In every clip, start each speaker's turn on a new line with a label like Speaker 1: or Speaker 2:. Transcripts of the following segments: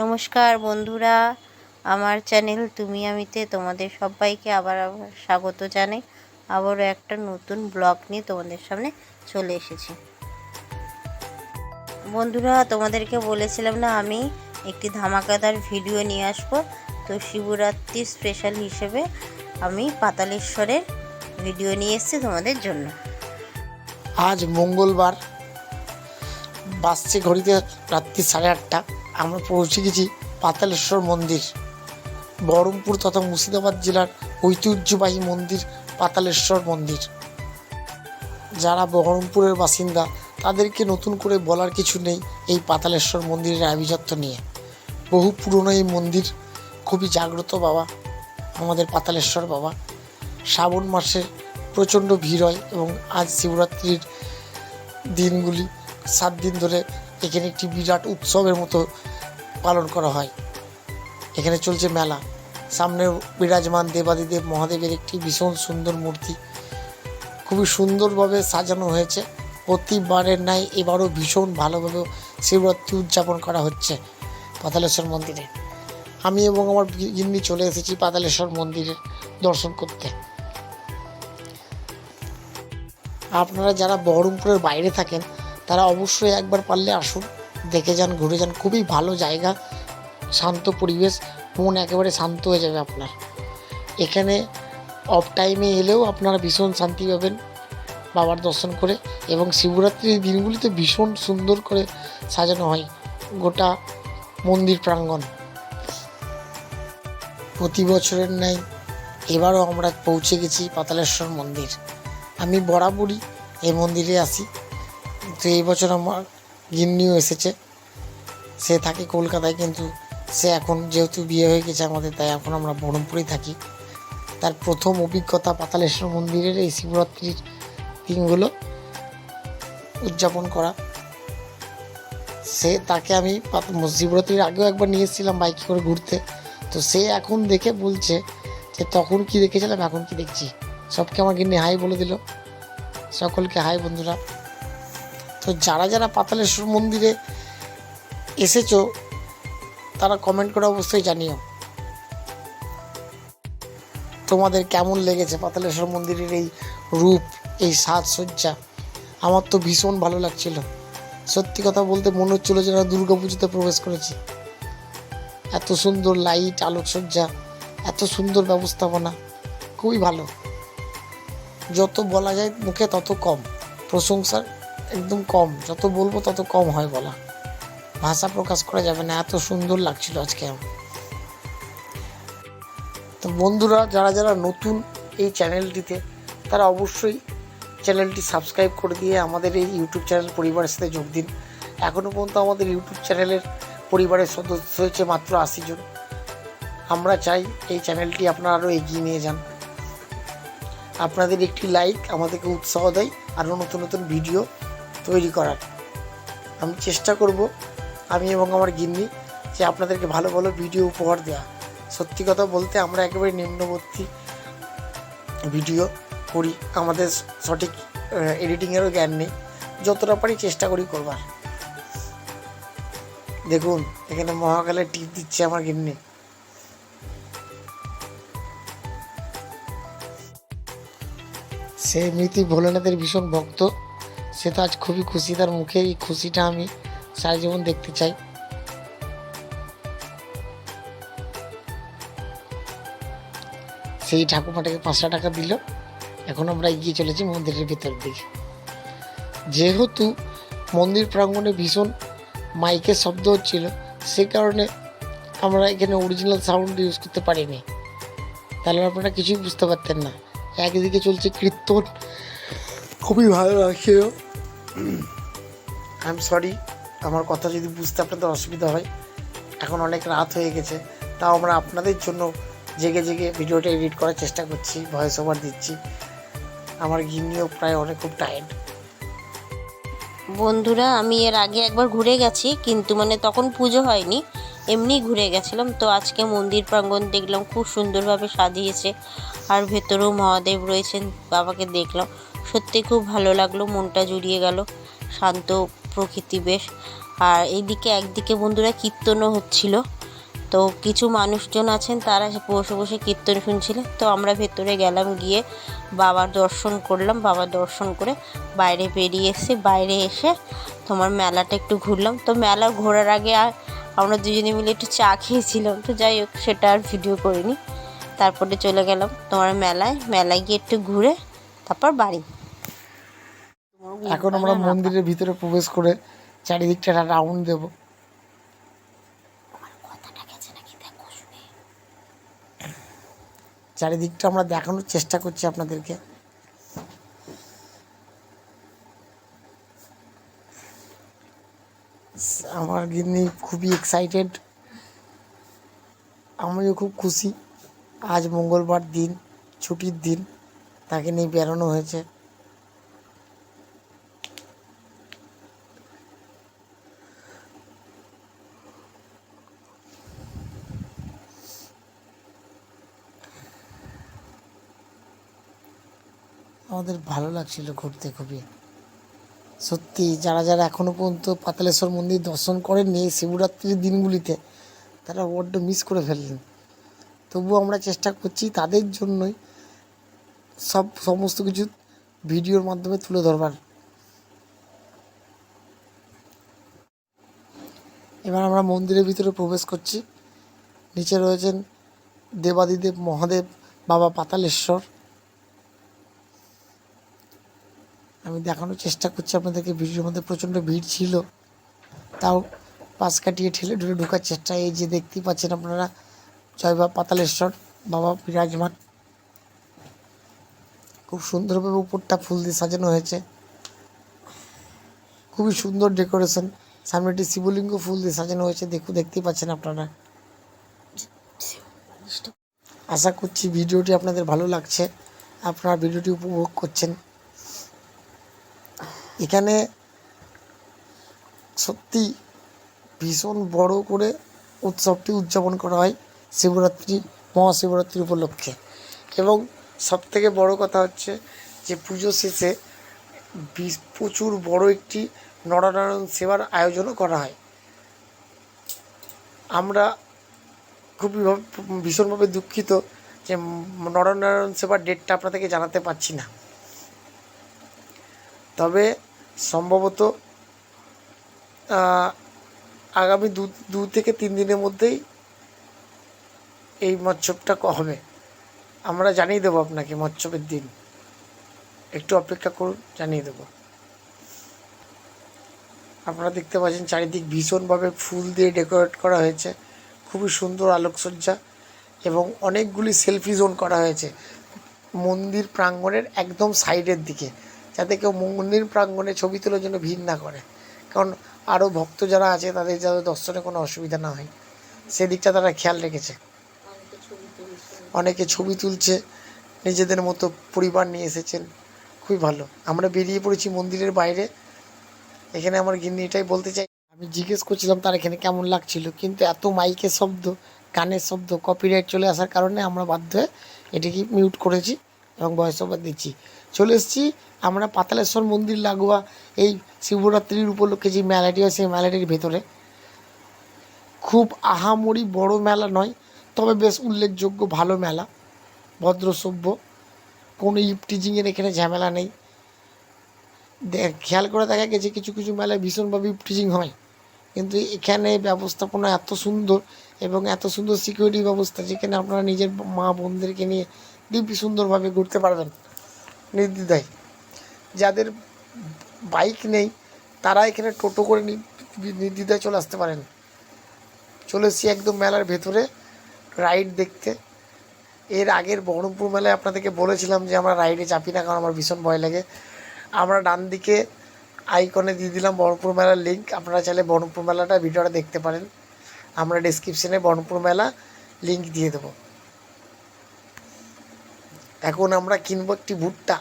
Speaker 1: নমস্কার বন্ধুরা, আমার চ্যানেল তুমি আমিতে তোমাদের সবাইকে আবার স্বাগত জানাই। আবারও একটা নতুন ব্লগ নিয়ে তোমাদের সামনে চলে এসেছি। বন্ধুরা, তোমাদেরকে বলেছিলাম না আমি একটি ধামাকাদার ভিডিও নিয়ে আসবো। তো শিবরাত্রি স্পেশাল হিসেবে আমি পাতালেশ্বরের ভিডিও নিয়ে এসেছি তোমাদের জন্য।
Speaker 2: আজ মঙ্গলবার, বাজছে ঘড়িতে রাত্রি 8:30। আমরা পৌঁছে গেছি পাতালেশ্বর মন্দির, বহরমপুর তথা মুর্শিদাবাদ জেলার ঐতিহ্যবাহী মন্দির পাতালেশ্বর মন্দির। যারা বহরমপুরের বাসিন্দা তাদেরকে নতুন করে বলার কিছু নেই এই পাতালেশ্বর মন্দিরের আভিজাত্য নিয়ে। বহু পুরনো এই মন্দির, খুবই জাগ্রত বাবা আমাদের পাতালেশ্বর বাবা। শ্রাবণ মাসে প্রচণ্ড ভিড় হয় এবং আজ শিবরাত্রির দিনগুলি 7 দিন ধরে এখানে একটি বিরাট উৎসবের মতো পালন করা হয়। এখানে চলছে মেলা। সামনে বিরাজমান দেবাদিদেব মহাদেবের একটি ভীষণ সুন্দর মূর্তি, খুবই সুন্দরভাবে সাজানো হয়েছে। প্রতিবারের ন্যায় এবারও ভীষণ ভালোভাবে শিবরাত্রি উদযাপন করা হচ্ছে পাতালেশ্বর মন্দিরে। আমি এবং আমার গিন্নি চলে এসেছি পাতালেশ্বর মন্দিরের দর্শন করতে। আপনারা যারা বহরমপুরের বাইরে থাকেন তারা অবশ্যই একবার পারলে আসুন, দেখে যান, ঘুরে যান। খুবই ভালো জায়গা, শান্ত পরিবেশ, মন একেবারে শান্ত হয়ে যাবে আপনার। এখানে অফ টাইমে এলেও আপনারা ভীষণ শান্তি পাবেন বাবার দর্শন করে। এবং শিবরাত্রির দিনগুলিতে ভীষণ সুন্দর করে সাজানো হয় গোটা মন্দির প্রাঙ্গণ। প্রতি বছরের ন্যায় এবারও আমরা পৌঁছে গেছি পাতালেশ্বর মন্দির। আমি বরাবরই এই মন্দিরে আসি, তো এই বছর আমার গিন্নিও এসেছে। সে থাকে কলকাতায়, কিন্তু সে এখন যেহেতু বিয়ে হয়ে গেছে আমাদের, তাই এখন আমরা বহরমপুরেই থাকি। তার প্রথম অভিজ্ঞতা পাতালেশ্বর মন্দিরের এই শিবরাত্রির দিনগুলো উদযাপন করা। তাকে আমি শিবরাত্রির আগেও একবার নিয়ে এসেছিলাম বাইকে করে ঘুরতে। তো সে এখন দেখে বলছে যে তখন কি দেখেছিলাম এখন কি দেখছি। সবকে আমার গিন্নি হাই বলে দিল। সকলকে হাই বন্ধুরা। তো যারা যারা পাতালেশ্বর মন্দিরে এসেছো তারা কমেন্ট করে অবশ্যই জানিও তোমাদের কেমন লেগেছে পাতালেশ্বর মন্দিরের এই রূপ, এই সাজসজ্জা। আমার তো ভীষণ ভালো লাগছিল। সত্যি কথা বলতে মনে হচ্ছিল যেন দুর্গা পুজোতে প্রবেশ করেছি। এত সুন্দর লাইট, আলোকসজ্জা, এত সুন্দর ব্যবস্থাপনা, খুবই ভালো। যত বলা যায় মুখে তত কম, প্রশংসা একদম কম। যত বলবো তত কম হয় বলা, ভাষা প্রকাশ করা যাবে না। এত সুন্দর লাগছিল আজকে আমার। তো বন্ধুরা, যারা যারা নতুন এই চ্যানেলটিতে তারা অবশ্যই চ্যানেলটি সাবস্ক্রাইব করে দিয়ে আমাদের এই ইউটিউব চ্যানেল পরিবারের সাথে যোগ দিন। এখনও পর্যন্ত আমাদের ইউটিউব চ্যানেলের পরিবারের সদস্য হয়েছে মাত্র 80 জন। আমরা চাই এই চ্যানেলটি আপনারা আরও এগিয়ে নিয়ে যান। আপনাদের একটি লাইক আমাদেরকে উৎসাহ দেয় আরও নতুন নতুন ভিডিও তৈরি করার। আমি চেষ্টা করব, আমি এবং আমার গিন্নি, যে আপনাদেরকে ভালো ভালো ভিডিও উপহার দেওয়া। সত্যি কথা বলতে আমরা একেবারে নিম্নবর্তী ভিডিও করি, আমাদের সঠিক এডিটিংয়েরও জ্ঞান নেই। যতটা পারি চেষ্টা করি করবার। দেখুন এখানে মহাকালের টিপ দিচ্ছে আমার গিন্নি। সে এমনিতেই ভোলেনাথের ভীষণ ভক্ত। সে তো আজ খুবই খুশি, তার মুখে এই খুশিটা আমি সারা জীবন দেখতে চাই। সেই ঠাকুমাটাকে 500 টাকা দিল। এখন আমরা এগিয়ে চলেছি মন্দিরের ভেতর দিকে। যেহেতু মন্দির প্রাঙ্গণে ভীষণ মাইকের শব্দ হচ্ছিল, সে কারণে আমরা এখানে অরিজিনাল সাউন্ড ইউজ করতে পারিনি, তাহলে আপনারা কিছুই বুঝতে পারতেন না। একদিকে চলছে কীর্তন, খুবই ভালো লাগছিল। আই এম সরি, আমার কথা যদি বুঝতে আপনাদের অসুবিধা হয়। এখন অনেক রাত হয়ে গেছে, তাও আমরা আপনাদের জন্য জেগে জেগে ভিডিওটা এডিট করার চেষ্টা করছি, ভয়েস ওভার দিচ্ছি। আমার গিন্নিও প্রায় খুব টায়ার্ড।
Speaker 1: বন্ধুরা, আমি এর আগে একবার ঘুরে গেছি, কিন্তু তখন পুজো হয়নি, এমনি ঘুরে গেছিলাম। তো আজকে মন্দির প্রাঙ্গণ দেখলাম, খুব সুন্দরভাবে সাজিয়েছে, আর ভেতরেও মহাদেব রয়েছেন, বাবাকে দেখলাম। সত্যি খুব ভালো লাগলো, মনটা জুড়িয়ে গেল। শান্ত প্রকৃতি বেশ। আর এইদিকে একদিকে বন্ধুরা কীর্তনও হচ্ছিল। তো কিছু মানুষজন আছেন তারা বসে বসে কীর্তন শুনছিলেন। তো আমরা ভেতরে গেলাম, গিয়ে বাবার দর্শন করলাম। বাবার দর্শন করে বাইরে বেরিয়ে এসে তোমার মেলাটা একটু ঘুরলাম। তো মেলা ঘোরার আগে আমরা দুজনে মিলে একটু চা খেয়েছিলাম। তো যাই হোক, সেটা আর ভিডিও করিনি। তারপরে চলে গেলাম তোমার মেলায় গিয়ে একটু ঘুরে তারপর বাড়ি।
Speaker 2: এখন আমরা মন্দিরের ভিতরে প্রবেশ করে চারিদিকটা একটা রাউন্ড দেব। চারিদিকটা আমরা দেখানোর চেষ্টা করছি আপনাদেরকে। আমার গিন্নি খুবই এক্সাইটেড, আমিও খুব খুশি। আজ মঙ্গলবার দিন, ছুটির দিন, তাকে নিয়ে বেরোনো হয়েছে। আমাদের ভালো লাগছিল ঘুরতে খুবই। সত্যি যারা যারা এখনও পর্যন্ত পাতালেশ্বর মন্দির দর্শন করেননি এই শিবরাত্রির দিনগুলিতে, তারা বড্ড মিস করে ফেললেন। তবুও আমরা চেষ্টা করছি তাদের জন্যই সমস্ত কিছু ভিডিওর মাধ্যমে তুলে ধরবার। এবার আমরা মন্দিরের ভিতরে প্রবেশ করছি। নিচে রয়েছেন দেবাদিদেব মহাদেব বাবা পাতালেশ্বর। আমি দেখানোর চেষ্টা করছি আপনাদেরকে। ভিডিওর মধ্যে প্রচণ্ড ভিড় ছিল, তাও পাশ কাটিয়ে ঠেলে ঢুলে ঢোকার চেষ্টা। এই যে দেখতেই পাচ্ছেন আপনারা, জয় বাবা পাতালেশ্বর বাবা বিরাজমান। খুব সুন্দরভাবে উপরটা ফুল দিয়ে সাজানো হয়েছে, খুবই সুন্দর ডেকোরেশন। সামনে একটি শিবলিঙ্গ ফুল দিয়ে সাজানো হয়েছে, দেখতেই পাচ্ছেন আপনারা। আশা করছি ভিডিওটি আপনাদের ভালো লাগছে, আপনারা ভিডিওটি উপভোগ করছেন। এখানে সত্যি ভীষণ বড় করে উৎসবটি উদযাপন করা হয় শিবরাত্রি, মহাশিবরাত্রি উপলক্ষে। এবং সবথেকে বড় কথা হচ্ছে যে পুজো শেষে প্রচুর বড় একটি নরনারায়ণ সেবার আয়োজনও করা হয়। আমরা খুবই ভীষণভাবে দুঃখিত যে নরনারায়ণ সেবার ডেটটা আপনাদেরকে জানাতে পারছি না। তবে সম্ভবত আগামী 2 থেকে 3 দিনের মধ্যেই এই মৎসবটা হবে। আমরা জানিয়ে দেবো আপনাকে মৎসবের দিন, একটু অপেক্ষা করুন, জানিয়ে দেবো। আপনারা দেখতে পাচ্ছেন চারিদিক ভীষণভাবে ফুল দিয়ে ডেকোরেট করা হয়েছে, খুবই সুন্দর আলোকসজ্জা এবং অনেকগুলি সেলফি জোন করা হয়েছে মন্দির প্রাঙ্গণের একদম সাইডের দিকে, যাতে কেউ মন্দির প্রাঙ্গণে ছবি তোলার জন্য ভিড় না করে। কারণ আরও ভক্ত যারা আছে তাদের যাতে দর্শনে কোনো অসুবিধা না হয়, সেদিকটা তারা খেয়াল রেখেছে। অনেকে ছবি তুলছে, নিজেদের মতো পরিবার নিয়ে এসেছেন, খুবই ভালো। আমরা বেরিয়ে পড়েছি মন্দিরের বাইরে। এখানে আমার গিন্নি এটাই বলতে চাই, আমি জিজ্ঞেস করছিলাম তার এখানে কেমন লাগছিল, কিন্তু এত মাইকের শব্দ, গানের শব্দ, কপিরাইট চলে আসার কারণে আমরা বাধ্য হয়ে এটিকে মিউট করেছি এবং ভয়েস ওভার দিচ্ছি। চলে এসেছি আমরা পাতালেশ্বর মন্দির লাগোয়া এই শিবরাত্রির উপলক্ষে যে মেলাটি হয় সেই মেলাটির ভেতরে। খুব আহামরি বড় মেলা নয়, তবে বেশ উল্লেখযোগ্য ভালো মেলা, ভদ্রসভ্য, কোনো ইপটিজিংয়ের এখানে ঝামেলা নেই। খেয়াল করে দেখা গেছে কিছু কিছু মেলায় ভীষণভাবে ইপটিজিং হয়, কিন্তু এখানে ব্যবস্থাপনা এত সুন্দর এবং এত সুন্দর সিকিউরিটি ব্যবস্থা, যেখানে আপনারা নিজের মা বোনদেরকে নিয়ে দিব্যি সুন্দরভাবে ঘুরতে পারবেন নির্দ্বিধায়। যাদের বাইক নেই তারা এখানে টোটো করে নির্দ্বিধায় চলে আসতে পারেন। চলে এসেছি একদম মেলার ভেতরে রাইড দেখতে। এর আগের বহরমপুর মেলায় আপনাদেরকে বলেছিলাম যে আমরা রাইডে চাপি না, কারণ আমার ভীষণ ভয় লাগে। আমরা ডান দিকে আইকনে দিয়ে দিলাম বহরমপুর মেলার লিঙ্ক, আপনারা চাইলে বহরমপুর মেলাটা ভিডিওটা দেখতে পারেন। আমরা ডেসক্রিপশনে বহরমপুর মেলা লিঙ্ক দিয়ে দেবো। এখন আমরা কিনবো একটি ভুট্টা,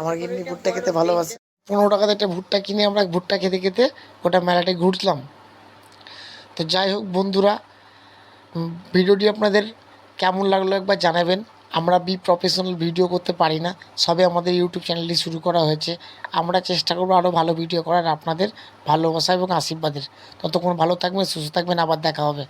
Speaker 2: আমার গিন্নি ভুট্টা খেতে ভালোবাসে। 15 টাকাতে একটা ভুট্টা কিনে আমরা ভুট্টা খেতে খেতে ওটা মেলাটায় ঘুরলাম। তো যাই হোক বন্ধুরা, ভিডিওটি আপনাদের কেমন লাগলো একবার জানাবেন। আমরা প্রফেশনাল ভিডিও করতে পারি না, সবে আমাদের ইউটিউব চ্যানেলটি শুরু করা হয়েছে। আমরা চেষ্টা করবো আরও ভালো ভিডিও করার আপনাদের ভালোবাসা এবং আশীর্বাদের। ততক্ষণ ভালো থাকবেন, সুস্থ থাকবেন, আবার দেখা হবে।